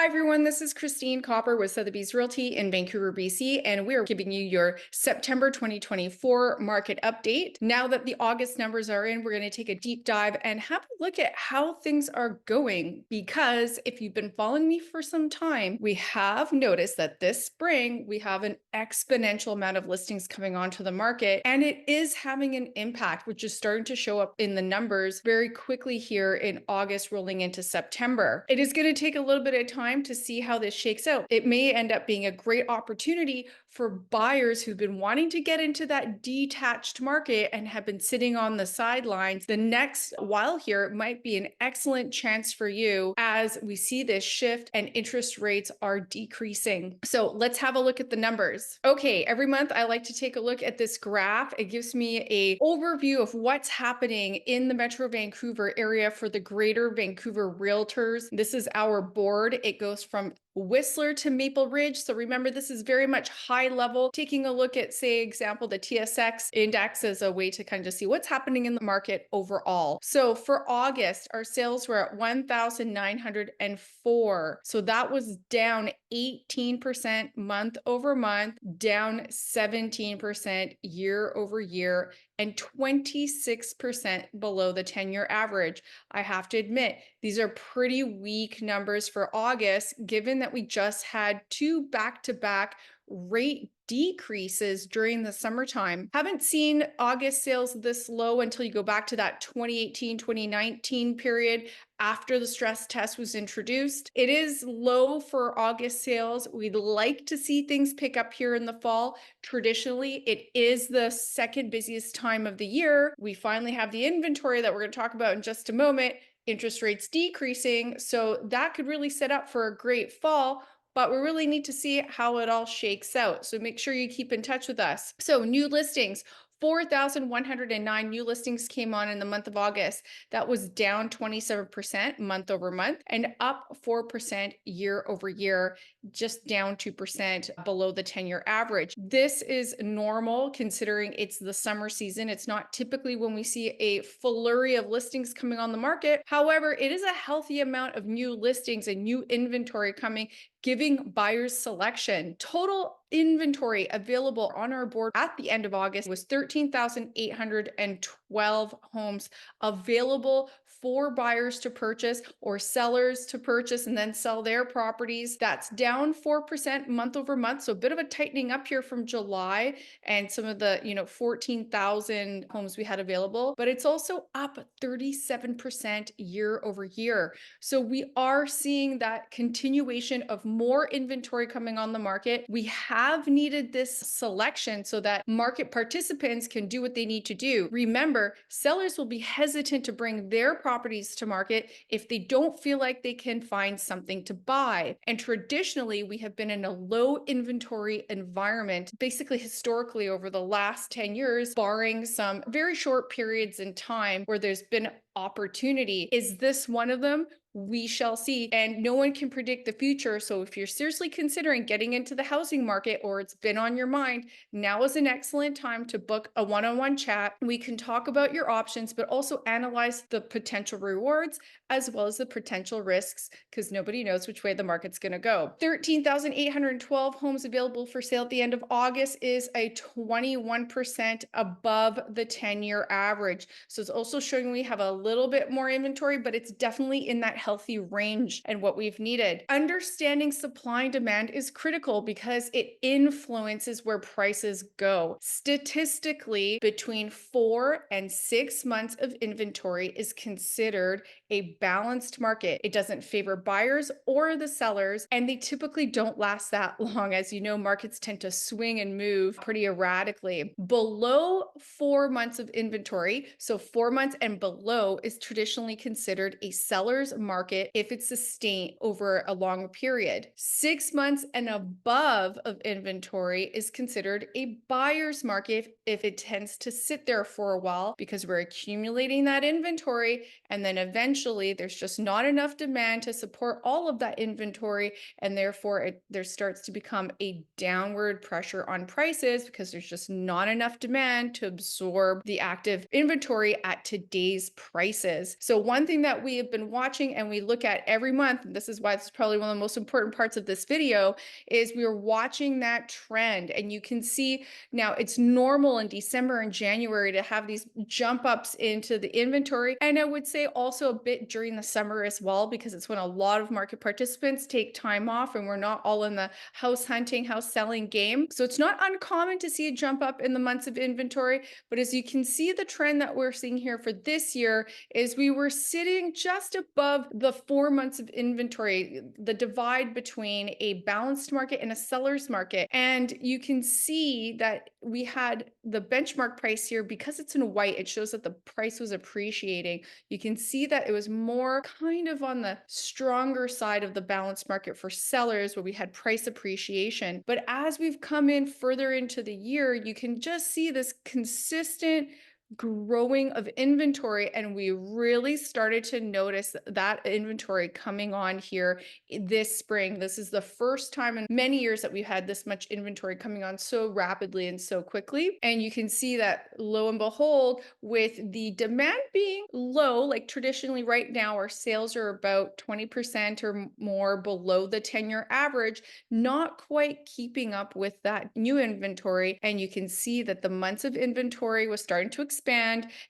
Hi everyone, this is Christine Kopr with Sotheby's Realty in Vancouver, BC, and we're giving you your September 2024 market update. Now that the August numbers are in, we're going to take a deep dive and have a look at how things are going, because if you've been following me for some time, we have noticed that this spring we have an exponential amount of listings coming onto the market, and it is having an impact, which is starting to show up in the numbers very quickly here in August rolling into September. It is going to take a little bit of time to see how this shakes out. It may end up being a great opportunity for buyers who've been wanting to get into that detached market and have been sitting on the sidelines. The next while here might be an excellent chance for you as we see this shift and interest rates are decreasing. So let's have a look at the numbers. Okay, every month I like to take a look at this graph. It gives me an overview of what's happening in the Metro Vancouver area for the Greater Vancouver Realtors. This is our board. It goes from Whistler to Maple Ridge. So remember, this is very much high level, taking a look at, say, example, the TSX index as a way to kind of just see what's happening in the market overall. So for August, our sales were at 1,904. So that was down 18% month over month, down 17% year over year, and 26% below the 10-year average. I have to admit, these are pretty weak numbers for August, given that we just had two back-to-back rate decreases during the summertime. Haven't seen August sales this low until you go back to that 2018, 2019 period after the stress test was introduced. It is low for August sales. We'd like to see things pick up here in the fall. Traditionally, it is the second busiest time of the year. We finally have the inventory that we're going to talk about in just a moment, interest rates decreasing. So that could really set up for a great fall, but we really need to see how it all shakes out. So make sure you keep in touch with us. So new listings. 4,109 new listings came on in the month of August. That was down 27% month over month and up 4% year over year, just down 2% below the 10-year average. This is normal considering it's the summer season. It's not typically when we see a flurry of listings coming on the market. However, it is a healthy amount of new listings and new inventory coming, giving buyers selection. Total inventory available on our board at the end of August was 13,812 homes available for buyers to purchase or sellers to purchase and then sell their properties. That's down 4% month over month. So a bit of a tightening up here from July and some of the, 14,000 homes we had available, but it's also up 37% year over year. So we are seeing that continuation of more inventory coming on the market. We have needed this selection so that market participants can do what they need to do. Remember, sellers will be hesitant to bring their properties to market if they don't feel like they can find something to buy. And traditionally, we have been in a low inventory environment, basically historically over the last 10 years, barring some very short periods in time where there's been opportunity. Is this one of them? We shall see. And no one can predict the future. So if you're seriously considering getting into the housing market or it's been on your mind, now is an excellent time to book a one-on-one chat. We can talk about your options, but also analyze the potential rewards as well as the potential risks, because nobody knows which way the market's going to go. 13,812 homes available for sale at the end of August is a 21% above the 10-year average. So it's also showing we have a little bit more inventory, but it's definitely in that healthy range and what we've needed. Understanding supply and demand is critical because it influences where prices go. Statistically, between 4 and 6 months of inventory is considered a balanced market. It doesn't favor buyers or the sellers, and they typically don't last that long. As you know, markets tend to swing and move pretty erratically. Below 4 months of inventory, so 4 months and below, is traditionally considered a seller's market if it's sustained over a long period. 6 months and above of inventory is considered a buyer's market if it tends to sit there for a while because we're accumulating that inventory, and then eventually there's just not enough demand to support all of that inventory, and therefore there starts to become a downward pressure on prices because there's just not enough demand to absorb the active inventory at today's prices. So one thing that we have been watching and and we look at every month, and this is why this is probably one of the most important parts of this video, is we are watching that trend. And you can see now it's normal in December and January to have these jump ups into the inventory. And I would say also a bit during the summer as well, because it's when a lot of market participants take time off and we're not all in the house hunting, house selling game. So it's not uncommon to see a jump up in the months of inventory. But as you can see, the trend that we're seeing here for this year is we were sitting just above the 4 months of inventory, the divide between a balanced market and a seller's market. And you can see that we had the benchmark price here, because it's in white, it shows that the price was appreciating. You can see that it was more kind of on the stronger side of the balanced market for sellers, where we had price appreciation. But as we've come in further into the year, you can just see this consistent growing of inventory, and we really started to notice that inventory coming on here this spring. This is the first time in many years that we've had this much inventory coming on so rapidly and so quickly. And you can see that, lo and behold, with the demand being low, like traditionally right now our sales are about 20% or more below the 10-year average, not quite keeping up with that new inventory. And you can see that the months of inventory was starting to expand,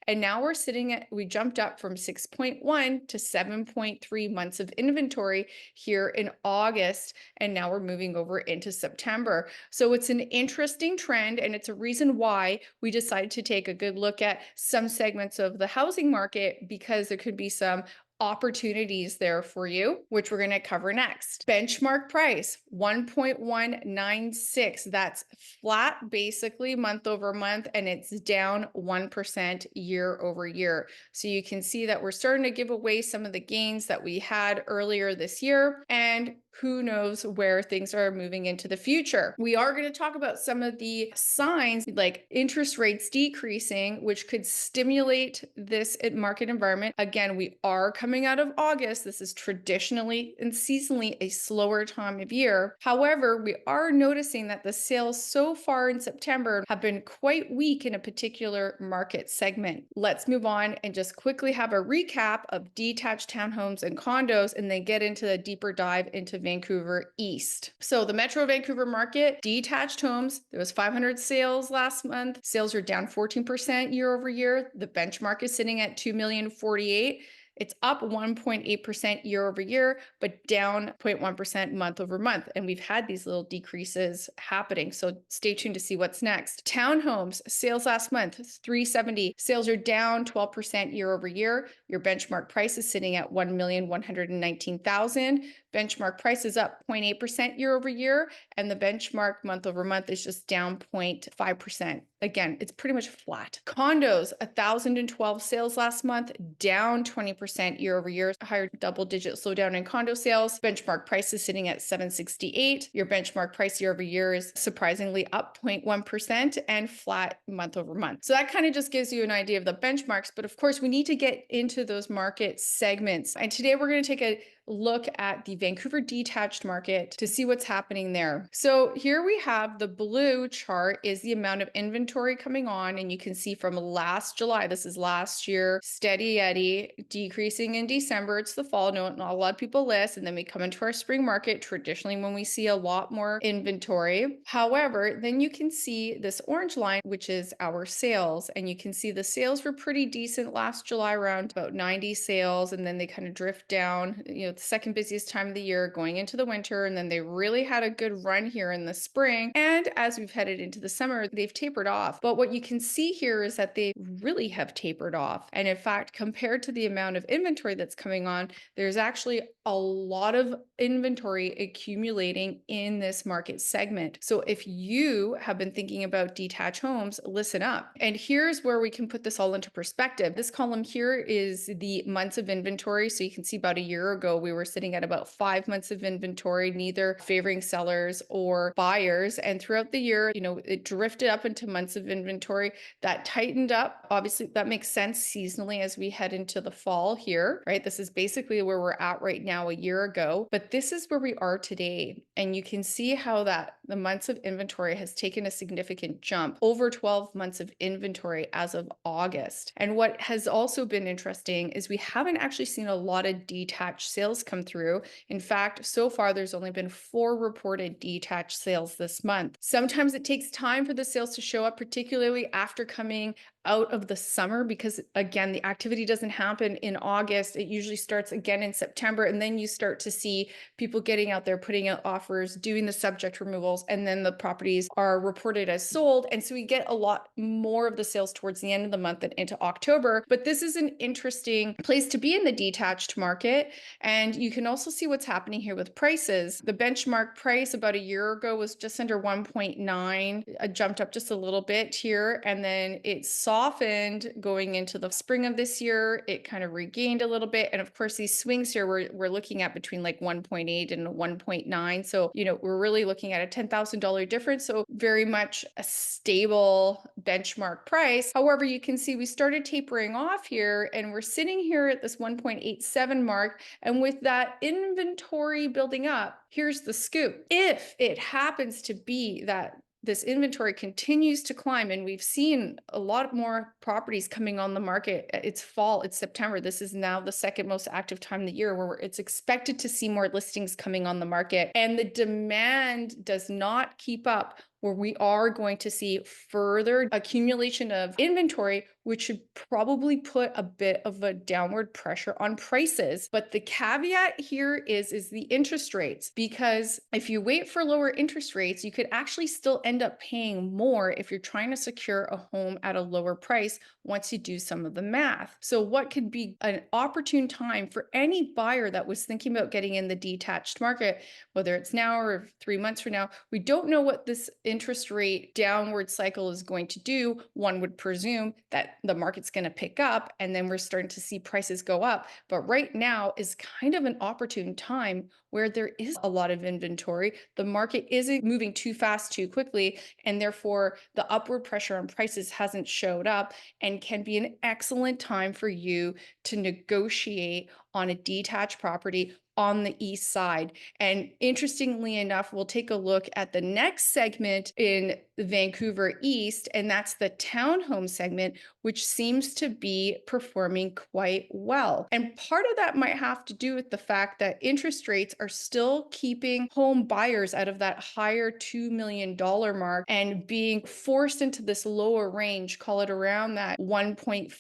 and now we're sitting at, we jumped up from 6.1 to 7.3 months of inventory here in August, and now we're moving over into September. So it's an interesting trend, and it's a reason why we decided to take a good look at some segments of the housing market, because there could be some opportunities there for you, which we're going to cover next. Benchmark price 1.196. That's flat basically month over month, and it's down 1% year over year. So you can see that we're starting to give away some of the gains that we had earlier this year, and who knows where things are moving into the future. We are going to talk about some of the signs like interest rates decreasing, which could stimulate this market environment. Again, we are coming out of August. This is traditionally and seasonally a slower time of year. However, we are noticing that the sales so far in September have been quite weak in a particular market segment. Let's move on and just quickly have a recap of detached townhomes and condos, and then get into the deeper dive into Vancouver East. So the Metro Vancouver market, detached homes, there was 500 sales last month. Sales are down 14% year over year. The benchmark is sitting at 2,048,000. It's up 1.8% year over year, but down 0.1% month over month. And we've had these little decreases happening. So stay tuned to see what's next. Townhomes sales last month, 370. Sales are down 12% year over year. Your benchmark price is sitting at 1,119,000. Benchmark price is up 0.8% year over year, and the benchmark month over month is just down 0.5%. Again, it's pretty much flat. Condos, 1,012 sales last month, down 20% year over year. A higher double-digit slowdown in condo sales. Benchmark price is sitting at 768. Your benchmark price year over year is surprisingly up 0.1% and flat month over month. So that kind of just gives you an idea of the benchmarks. But of course, we need to get into those market segments. And today we're going to take a look at the Vancouver detached market to see what's happening there. So here we have the blue chart is the amount of inventory coming on, and you can see from last July, this is last year, steady eddy, decreasing in December. It's the fall, not a lot of people list, and then we come into our spring market traditionally when we see a lot more inventory. However, then you can see this orange line, which is our sales, and you can see the sales were pretty decent last July, around about 90 sales, and then they kind of drift down, the second busiest time of the year going into the winter, and then they really had a good run here in the spring. And as we've headed into the summer, they've tapered off. But what you can see here is that they really have tapered off. And in fact, compared to the amount of inventory that's coming on, there's actually a lot of inventory accumulating in this market segment. So if you have been thinking about detached homes, listen up. And here's where we can put this all into perspective. This column here is the months of inventory. So you can see about a year ago, we were sitting at about 5 months of inventory, neither favoring sellers or buyers. And throughout the year, it drifted up into months of inventory. That tightened up. Obviously, that makes sense seasonally as we head into the fall here, right? This is basically where we're at right now now a year ago, but this is where we are today. And you can see how that the months of inventory has taken a significant jump, over 12 months of inventory as of August. And what has also been interesting is we haven't actually seen a lot of detached sales come through. In fact, so far, there's only been 4 reported detached sales this month. Sometimes it takes time for the sales to show up, particularly after coming out of the summer, because again, the activity doesn't happen in August. It usually starts again in September. And then you start to see people getting out there, putting out offers, doing the subject removals, and then the properties are reported as sold. And so we get a lot more of the sales towards the end of the month and into October. But this is an interesting place to be in the detached market. And you can also see what's happening here with prices. The benchmark price about a year ago was just under 1.9. It jumped up just a little bit here, and then it softened going into the spring of this year. It kind of regained a little bit. And of course, these swings here, we're looking at between like 1.8 and 1.9. So, we're really looking at a $10,000 difference. So very much a stable benchmark price. However, you can see we started tapering off here, and we're sitting here at this 1.87 mark. And with that inventory building up, here's the scoop. If it happens to be that this inventory continues to climb, and we've seen a lot more properties coming on the market. It's fall, it's September. This is now the second most active time of the year where it's expected to see more listings coming on the market. And the demand does not keep up, where we are going to see further accumulation of inventory, which should probably put a bit of a downward pressure on prices. But the caveat here is the interest rates, because if you wait for lower interest rates, you could actually still end up paying more if you're trying to secure a home at a lower price once you do some of the math. So what could be an opportune time for any buyer that was thinking about getting in the detached market, whether it's now or 3 months from now? We don't know what this interest rate downward cycle is going to do. One would presume that the market's going to pick up, and then we're starting to see prices go up. But right now is kind of an opportune time where there is a lot of inventory. The market isn't moving too fast, too quickly, and therefore the upward pressure on prices hasn't showed up, and can be an excellent time for you to negotiate on a detached property on the east side. And interestingly enough, we'll take a look at the next segment in Vancouver East, and that's the townhome segment, which seems to be performing quite well. And part of that might have to do with the fact that interest rates are still keeping home buyers out of that higher $2 million mark and being forced into this lower range, call it around that 1.5,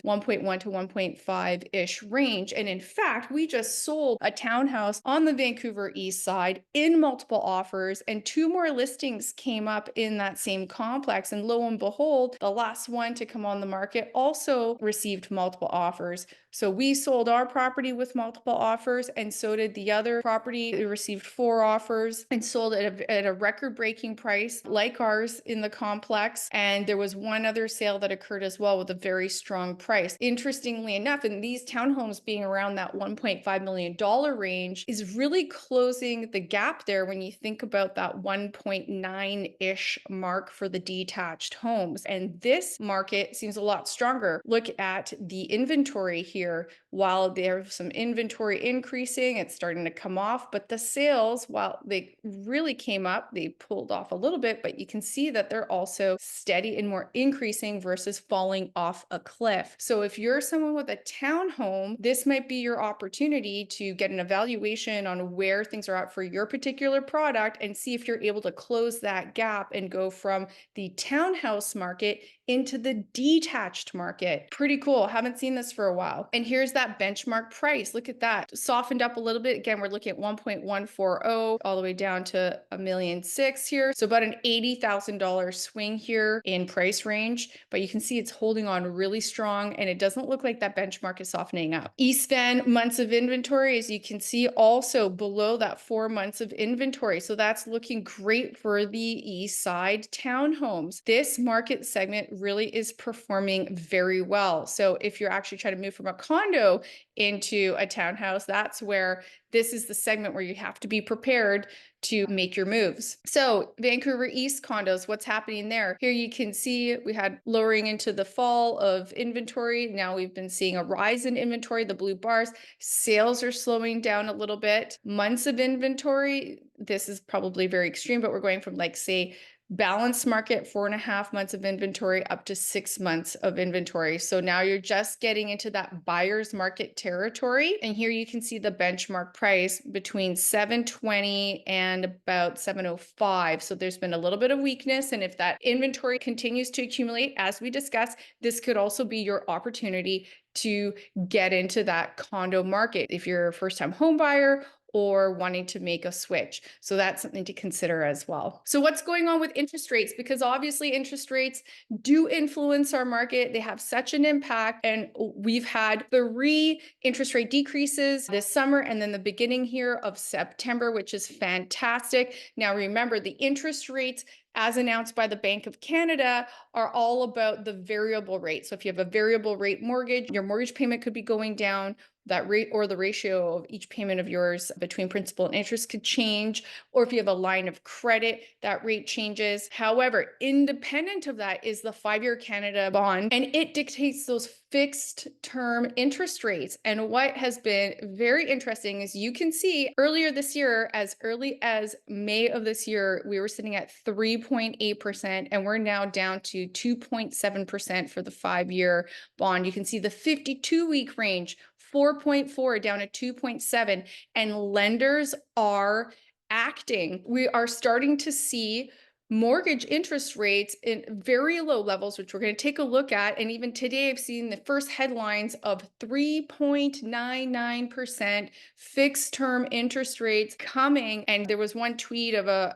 1.1 to 1.5-ish range. And in fact, we just sold a townhouse on the Vancouver East side in multiple offers, and 2 more listings came up in that same complex. And lo and behold, the last one to come on the market also received multiple offers. So we sold our property with multiple offers, and so did the other property. It received 4 offers and sold at a record-breaking price like ours in the complex. And there was one other sale that occurred as well with a very strong price. Interestingly enough, in these townhomes being around that $1.5 million range is really closing the gap there when you think about that 1.9-ish mark for the detached homes. And this market seems a lot stronger. Look at the inventory here. While there's some inventory increasing, it's starting to come off, but the sales, while they really came up, they pulled off a little bit, but you can see that they're also steady and more increasing versus falling off a cliff. So if you're someone with a townhome, this might be your opportunity to get an evaluation on where things are at for your particular product and see if you're able to close that gap and go from the townhouse market into the detached market. Pretty cool. Haven't seen this for a while. And here's that benchmark price. Look at that. Softened up a little bit. Again, we're looking at 1.140 all the way down to $1.6 million here. So about an $80,000 swing here in price range. But you can see it's holding on really strong, and it doesn't look like that benchmark is softening up. East Van months of inventory, as you can see, also below that 4 months of inventory. So that's looking great for the east side townhomes. This market segment really is performing very well. So if you're actually trying to move from a condo condo into a townhouse, that's where this is the segment where you have to be prepared to make your moves. So Vancouver East condos, what's happening there? Here you can see we had lowering into the fall of inventory. Now we've been seeing a rise in inventory, the blue bars. Sales are slowing down a little bit. Months of inventory, this is probably very extreme, but we're going from like, say, balanced market, 4.5 months of inventory up to 6 months of inventory. So now you're just getting into that buyer's market territory. And here you can see the benchmark price between 720 and about 705. So there's been a little bit of weakness. And if that inventory continues to accumulate, as we discussed, this could also be your opportunity to get into that condo market if you're a first-time home buyer or wanting to make a switch. So that's something to consider as well. So what's going on with interest rates? Because obviously interest rates do influence our market. They have such an impact. And we've had 3 interest rate decreases this summer and then the beginning here of September, which is fantastic. Now remember, the interest rates as announced by the Bank of Canada are all about the variable rate. So if you have a variable rate mortgage, your mortgage payment could be going down. That rate or the ratio of each payment of yours between principal and interest could change. Or if you have a line of credit, that rate changes. However, independent of that is the 5-year Canada bond, and it dictates those fixed term interest rates. And what has been very interesting is you can see earlier this year, as early as May of this year, we were sitting at 3.8%, and we're now down to 2.7% for the 5-year bond. You can see the 52-week range, 4.4 down to 2.7, and lenders are acting. We are starting to see mortgage interest rates in very low levels, which we're going to take a look at. And even today, I've seen the first headlines of 3.99% fixed term interest rates coming. And there was one tweet of a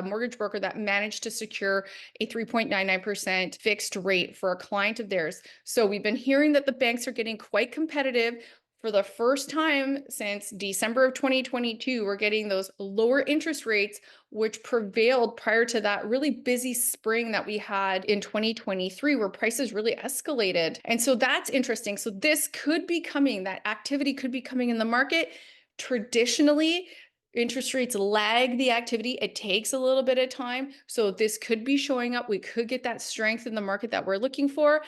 mortgage broker that managed to secure a 3.99% fixed rate for a client of theirs. So we've been hearing that the banks are getting quite competitive. For the first time since December of 2022, we're getting those lower interest rates, which prevailed prior to that really busy spring that we had in 2023, where prices really escalated. And so that's interesting. So this could be coming, that activity could be coming in the market. Traditionally, interest rates lag the activity. It takes a little bit of time. So this could be showing up. We could get that strength in the market that we're looking for.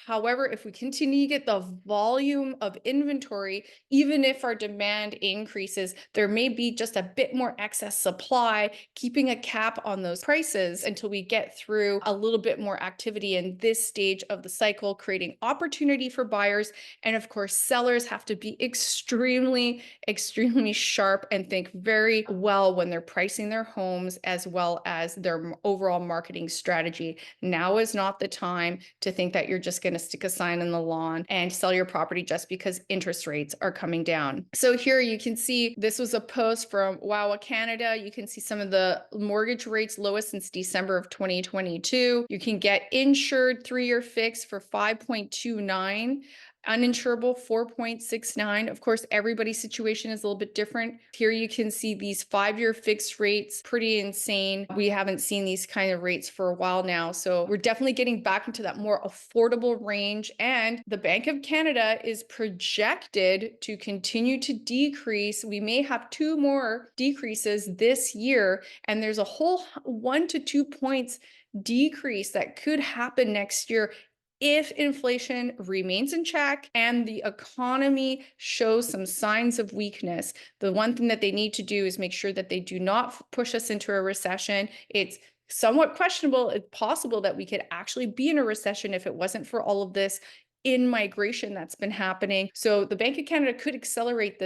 However, if we continue to get the volume of inventory, even if our demand increases, there may be just a bit more excess supply, keeping a cap on those prices until we get through a little bit more activity in this stage of the cycle, creating opportunity for buyers. And of course, sellers have to be extremely, extremely sharp and think very well when they're pricing their homes as well as their overall marketing strategy. Now is not the time to think that you're just going to stick a sign in the lawn and sell your property just because interest rates are coming down. So here you can see this was a post from WOW Canada. You can see some of the mortgage rates lowest since December of 2022. You can get insured 3-year fixed for 5.29. Uninsurable 4.69. Of course, everybody's situation is a little bit different. Here you can see these 5-year fixed rates, pretty insane. We haven't seen these kind of rates for a while now. So we're definitely getting back into that more affordable range. And the Bank of Canada is projected to continue to decrease. We may have 2 more decreases this year, and there's a whole 1 to 2 points decrease that could happen next year if inflation remains in check and the economy shows some signs of weakness. The one thing that they need to do is make sure that they do not push us into a recession. It's somewhat questionable. It's possible that we could actually be in a recession if it wasn't for all of this in migration that's been happening. So the Bank of Canada could accelerate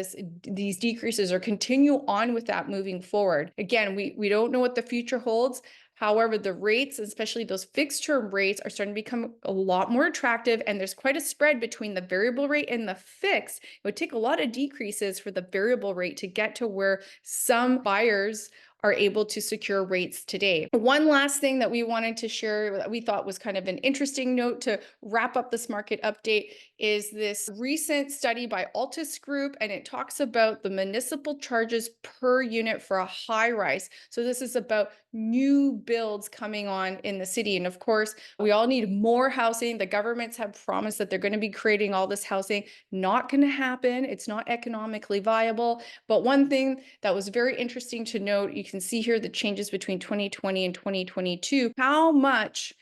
these decreases or continue on with that moving forward. Again, we don't know what the future holds. However, the rates, especially those fixed term rates, are starting to become a lot more attractive, and there's quite a spread between the variable rate and the fixed. It would take a lot of decreases for the variable rate to get to where some buyers are able to secure rates today. One last thing that we wanted to share that we thought was kind of an interesting note to wrap up this market update is this recent study by Altus Group, and it talks about the municipal charges per unit for a high rise. So this is about new builds coming on in the city. And of course, we all need more housing. The governments have promised that they're going to be creating all this housing. Not going to happen. It's not economically viable. But one thing that was very interesting to note, you can see here the changes between 2020 and 2022, how much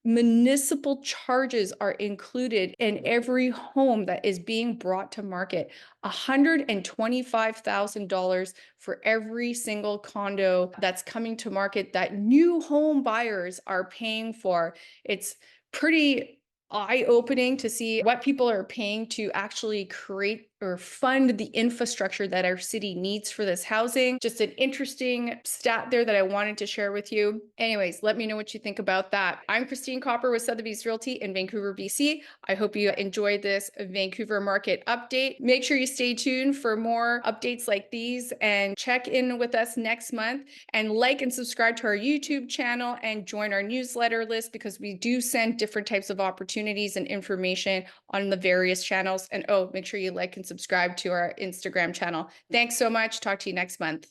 municipal charges are included in every home that is being brought to market. $125,000 for every single condo that's coming to market that new home buyers are paying for. It's pretty eye-opening to see what people are paying to actually create or fund the infrastructure that our city needs for this housing. Just an interesting stat there that I wanted to share with you. Anyways, let me know what you think about that. I'm Christine Kopr with Sotheby's Realty in Vancouver, BC. I hope you enjoyed this Vancouver market update. Make sure you stay tuned for more updates like these and check in with us next month, and like and subscribe to our YouTube channel and join our newsletter list, because we do send different types of opportunities and information on the various channels. And oh, make sure you like and subscribe to our Instagram channel. Thanks so much. Talk to you next month.